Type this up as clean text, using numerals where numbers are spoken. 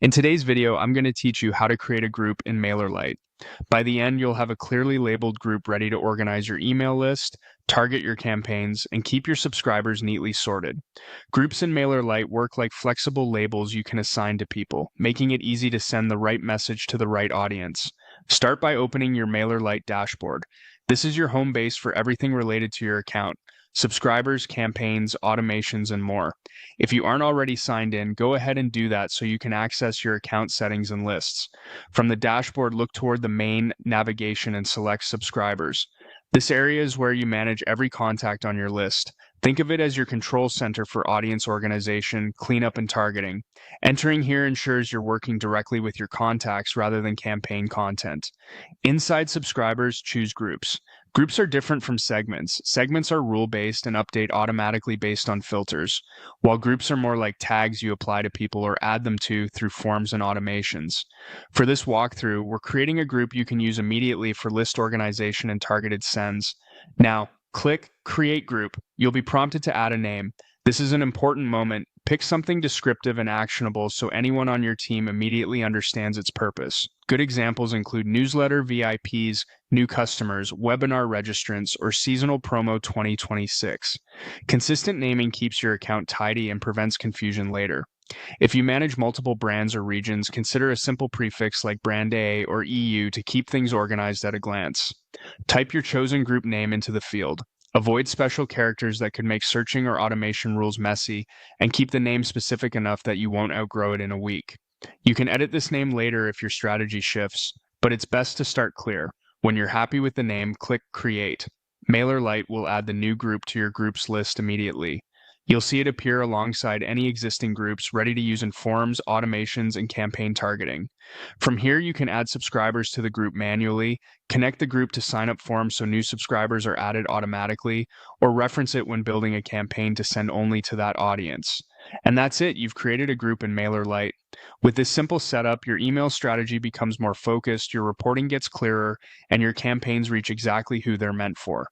In today's video, I'm going to teach you how to create a group in Mailerlite. By the end, you'll have a clearly labeled group ready to organize your email list, target your campaigns, and keep your subscribers neatly sorted. Groups in Mailerlite work like flexible labels you can assign to people, making it easy to send the right message to the right audience. Start by opening your Mailerlite dashboard. This is your home base for everything related to your account: subscribers, campaigns, automations, and more. If you aren't already signed in, go ahead and do that so you can access your account settings and lists. From the dashboard, look toward the main navigation and select subscribers. This area is where you manage every contact on your list. Think of it as your control center for audience organization, cleanup, and targeting. Entering here ensures you're working directly with your contacts rather than campaign content. Inside subscribers, choose groups. Groups are different from segments. Segments are rule-based and update automatically based on filters, while groups are more like tags you apply to people or add them to through forms and automations. For this walkthrough, we're creating a group you can use immediately for list organization and targeted sends. Now, click Create Group. You'll be prompted to add a name. This is an important moment. Pick something descriptive and actionable so anyone on your team immediately understands its purpose. Good examples include newsletter VIPs, new customers, webinar registrants, or seasonal promo 2026. Consistent naming keeps your account tidy and prevents confusion later. If you manage multiple brands or regions, consider a simple prefix like brand A or EU to keep things organized at a glance. Type your chosen group name into the field. Avoid special characters that could make searching or automation rules messy, and keep the name specific enough that you won't outgrow it in a week. You can edit this name later if your strategy shifts, but it's best to start clear. When you're happy with the name, click Create. Mailerlite will add the new group to your groups list immediately. You'll see it appear alongside any existing groups ready to use in forums, automations, and campaign targeting. From here, you can add subscribers to the group manually, connect the group to sign-up forms so new subscribers are added automatically, or reference it when building a campaign to send only to that audience. And that's it, you've created a group in Mailerlite. With this simple setup, your email strategy becomes more focused, your reporting gets clearer, and your campaigns reach exactly who they're meant for.